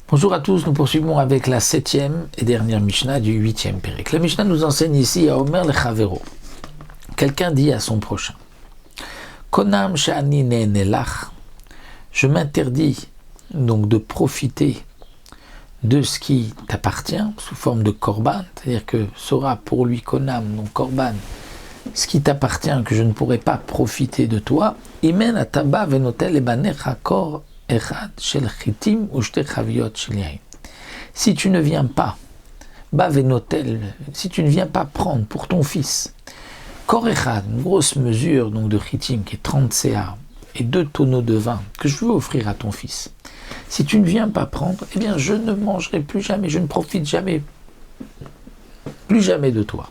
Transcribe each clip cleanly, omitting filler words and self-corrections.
Bonjour à tous, nous poursuivons avec la 7e et dernière Mishnah du 8e Pérec. La Mishnah nous enseigne ici à Omer le Chavero. Quelqu'un dit à son prochain, Konam shani ne'nelach, je m'interdis donc de profiter de ce qui t'appartient sous forme de korban, c'est-à-dire que sera pour lui Konam, donc korban, ce qui t'appartient que je ne pourrai pas profiter de toi, imen ataba venotel ebanecha kor. Si tu ne viens pas, si tu ne viens pas prendre pour ton fils, Korechad, une grosse mesure donc de chitim qui est 30 CA et 2 tonneaux de vin que je veux offrir à ton fils, si tu ne viens pas prendre, eh bien je ne mangerai plus jamais, je ne profite plus jamais de toi.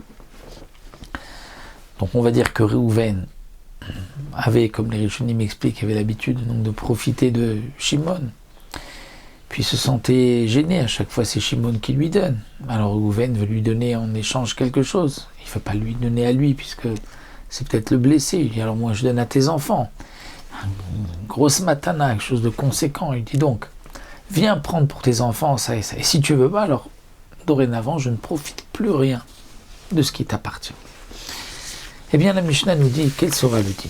Donc on va dire que Réhouven avait, comme les Rishonim m'expliquent, avait l'habitude donc de profiter de Shimon, puis se sentait gêné à chaque fois c'est Shimon qui lui donne. Alors Réhouven veut lui donner en échange quelque chose, il ne faut pas lui donner à lui puisque c'est peut-être le blessé. Il dit alors moi je donne à tes enfants, une grosse matana, quelque chose de conséquent. Il dit donc viens prendre pour tes enfants ça et ça, et si tu veux pas, alors dorénavant je ne profite plus rien de ce qui t'appartient. Eh bien, la Mishnah nous dit, quel sera le dîme ?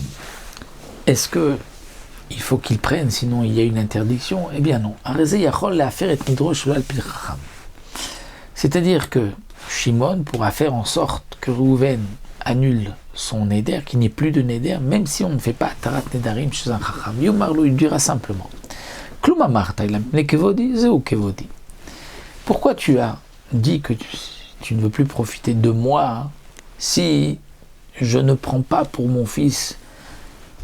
Est-ce qu'il faut qu'il prenne, sinon il y a une interdiction ? Eh bien non. C'est-à-dire que Shimon pourra faire en sorte que Réhouven annule son neder, qu'il n'y ait plus de neder, même si on ne fait pas tarat nedarim chez un chacham. Yomarlo, il dira simplement. Pourquoi tu as dit que tu ne veux plus profiter de moi si je ne prends pas pour mon fils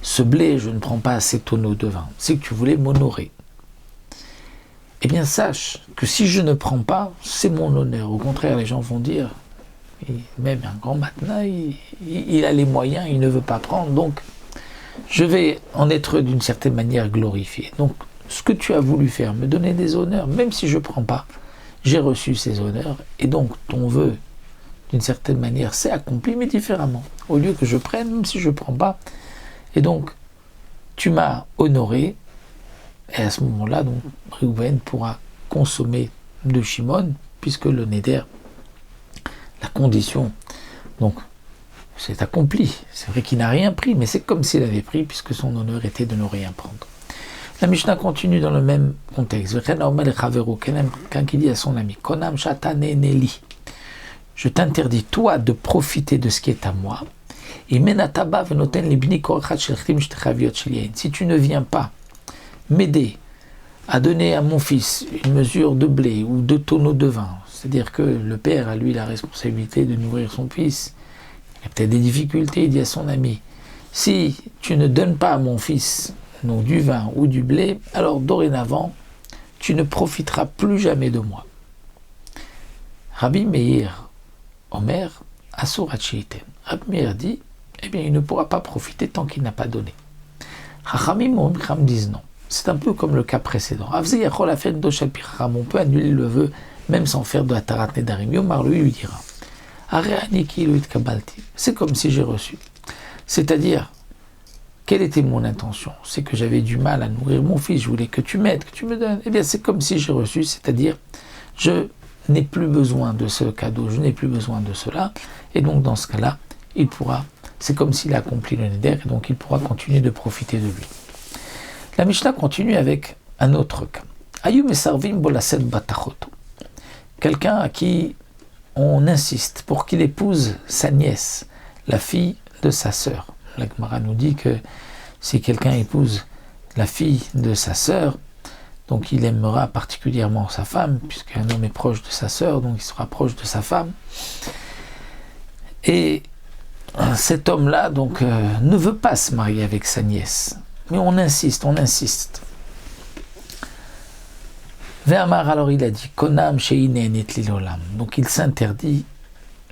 ce blé, je ne prends pas ces tonneaux de vin, c'est que tu voulais m'honorer. Eh bien sache que si je ne prends pas, c'est mon honneur. Au contraire, les gens vont dire, même un grand maintenant, il a les moyens, il ne veut pas prendre, donc je vais en être d'une certaine manière glorifié. Donc ce que tu as voulu faire, me donner des honneurs, même si je ne prends pas, j'ai reçu ces honneurs, et donc ton vœu, d'une certaine manière, c'est accompli, mais différemment. Au lieu que je prenne, même si je ne prends pas. Et donc, tu m'as honoré, et à ce moment-là, donc, Réhouven pourra consommer de Shimon, puisque le Neder, la condition, donc, c'est accompli. C'est vrai qu'il n'a rien pris, mais c'est comme s'il avait pris, puisque son honneur était de ne rien prendre. La Mishnah continue dans le même contexte. Quelqu'un qui dit à son ami, Konam Shatane Neli. Je t'interdis, toi, de profiter de ce qui est à moi. Et si tu ne viens pas m'aider à donner à mon fils une mesure de blé ou 2 tonneaux de vin, c'est-à-dire que le père a lui la responsabilité de nourrir son fils, il a peut-être des difficultés, il dit à son ami, si tu ne donnes pas à mon fils donc du vin ou du blé, alors dorénavant, tu ne profiteras plus jamais de moi. Rabbi Meir Omer, Asur Hachiiten. Rabbi Meir dit, eh bien, il ne pourra pas profiter tant qu'il n'a pas donné. Chachamim Omcham disent non. C'est un peu comme le cas précédent. On peut annuler le vœu, même sans faire de la tarat nedarim. Yomar lui dira, c'est comme si j'ai reçu. C'est-à-dire, quelle était mon intention ? C'est que j'avais du mal à nourrir mon fils, je voulais que tu m'aides, que tu me donnes. Eh bien, c'est comme si j'ai reçu, c'est-à-dire, je n'ai plus besoin de ce cadeau, je n'ai plus besoin de cela, et donc dans ce cas-là, il pourra, c'est comme s'il a accompli le neder, et donc il pourra continuer de profiter de lui. La Mishnah continue avec un autre cas. Ayum esarvim bolaset batachoto. Quelqu'un à qui on insiste pour qu'il épouse sa nièce, la fille de sa sœur. La Gemara nous dit que si quelqu'un épouse la fille de sa sœur, donc il aimera particulièrement sa femme, puisqu'un homme est proche de sa sœur, donc il sera proche de sa femme. Et cet homme-là donc ne veut pas se marier avec sa nièce. Mais on insiste. Ve'amar, alors il a dit, Konam she'inenet lilolam. Donc il s'interdit,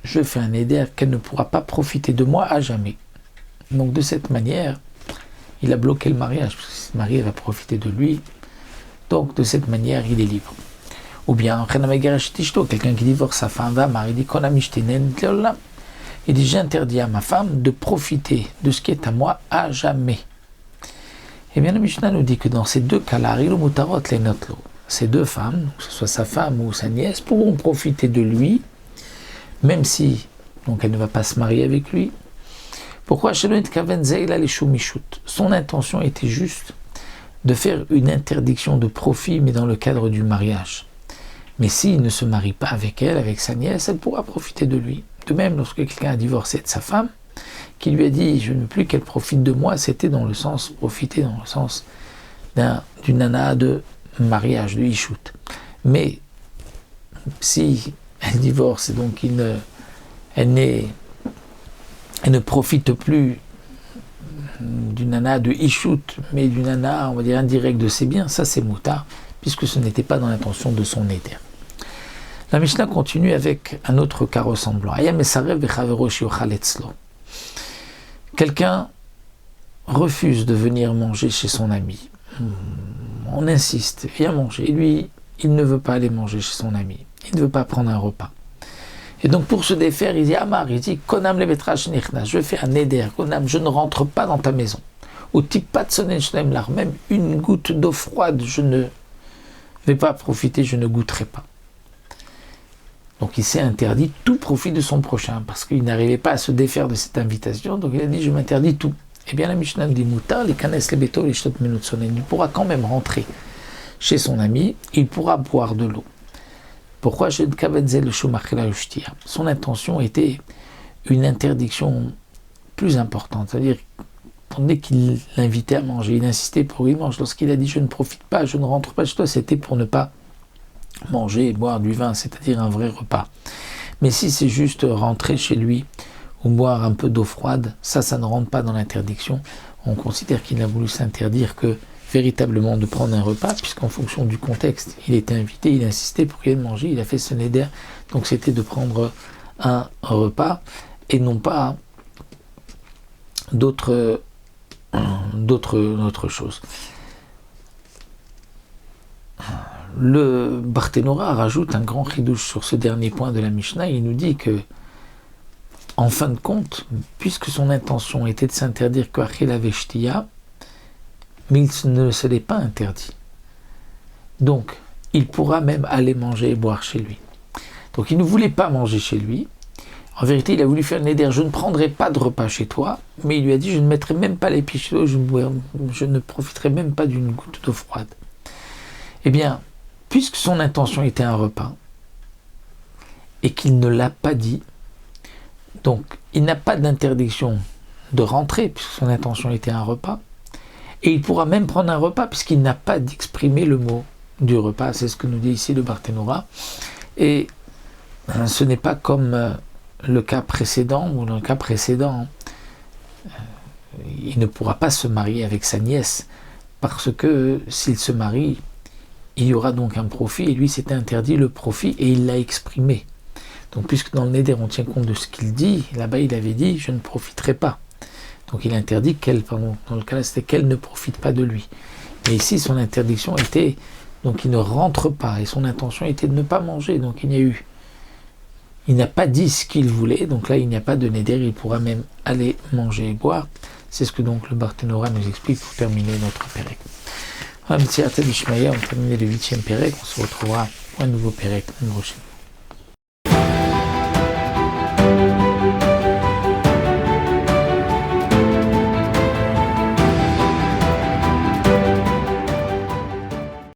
je fais un éder qu'elle ne pourra pas profiter de moi à jamais. Donc de cette manière, il a bloqué le mariage, parce que si ce mari va profiter de lui, donc de cette manière, il est libre. Ou bien, quelqu'un qui divorce sa femme, va marier, dit il dit, j'interdis à ma femme de profiter de ce qui est à moi à jamais. Eh bien, le Mishnah nous dit que dans ces deux cas-là, ces deux femmes, que ce soit sa femme ou sa nièce, pourront profiter de lui, même si donc elle ne va pas se marier avec lui. Pourquoi? Son intention était juste de faire une interdiction de profit, mais dans le cadre du mariage. Mais s'il ne se marie pas avec elle, avec sa nièce, elle pourra profiter de lui. De même, lorsque quelqu'un a divorcé de sa femme, qui lui a dit « je ne veux plus qu'elle profite de moi », c'était dans le sens, profiter dans le sens d'une nana de mariage, de ishout. Mais si elle divorce et donc elle ne profite plus d'une nana de ishout, mais d'une nana, on va dire, indirecte de ses biens, ça c'est moutard, puisque ce n'était pas dans l'intention de son éder. La Mishnah continue avec un autre cas ressemblant. Quelqu'un refuse de venir manger chez son ami. On insiste, viens manger. Et lui, il ne veut pas aller manger chez son ami. Il ne veut pas prendre un repas. Et donc pour se défaire, il dit Amar, il dit Konam levetrash nichnas, je fais un éder, Konam, je ne rentre pas dans ta maison. Au type pas de sonen lar, même une goutte d'eau froide, je ne vais pas profiter, je ne goûterai pas. Donc il s'est interdit tout profit de son prochain, parce qu'il n'arrivait pas à se défaire de cette invitation, donc il a dit je m'interdis tout. Eh bien la Mishnah dit Moutar, les kanes les beto, les shtot minut sonen, il pourra quand même rentrer chez son ami, il pourra boire de l'eau. Pourquoi? Son intention était une interdiction plus importante, c'est-à-dire dès qu'il l'invitait à manger, il insistait pour qu'il mange. Lorsqu'il a dit je ne profite pas, je ne rentre pas chez toi, c'était pour ne pas manger et boire du vin, c'est-à-dire un vrai repas. Mais si c'est juste rentrer chez lui ou boire un peu d'eau froide, ça ne rentre pas dans l'interdiction. On considère qu'il a voulu s'interdire que véritablement de prendre un repas, puisqu'en fonction du contexte, il était invité, il insistait pour qu'il vienne manger, il a fait ce neder, donc c'était de prendre un repas et non pas d'autres choses. Le Barthénora rajoute un grand chidouche sur ce dernier point de la Mishnah. Il nous dit que, en fin de compte, puisque son intention était de s'interdire qu'Achil avait shtiya, mais il ne se l'est pas interdit. Donc, il pourra même aller manger et boire chez lui. Donc, il ne voulait pas manger chez lui. En vérité, il a voulu faire le neder, je ne prendrai pas de repas chez toi, mais il lui a dit, je ne mettrai même pas les pieds chez toi, je ne profiterai même pas d'une goutte d'eau froide. Eh bien, puisque son intention était un repas, et qu'il ne l'a pas dit, donc il n'a pas d'interdiction de rentrer, puisque son intention était un repas, et il pourra même prendre un repas, puisqu'il n'a pas d'exprimer le mot du repas, c'est ce que nous dit ici le Barthénora, et ce n'est pas comme le cas précédent, ou dans le cas précédent, il ne pourra pas se marier avec sa nièce, parce que s'il se marie, il y aura donc un profit, et lui s'était interdit le profit, et il l'a exprimé. Donc puisque dans le Neder on tient compte de ce qu'il dit, là-bas il avait dit, je ne profiterai pas. Donc il interdit qu'elle, dans le cas là c'était qu'elle ne profite pas de lui. Mais ici son interdiction était, donc il ne rentre pas, et son intention était de ne pas manger, donc il n'a pas dit ce qu'il voulait, donc là il n'y a pas de Neder, il pourra même aller manger et boire. C'est ce que donc le Barthénora nous explique pour terminer notre Pérec. On a terminé le 8e Pérec, on se retrouvera pour un nouveau Pérec l'année prochaine.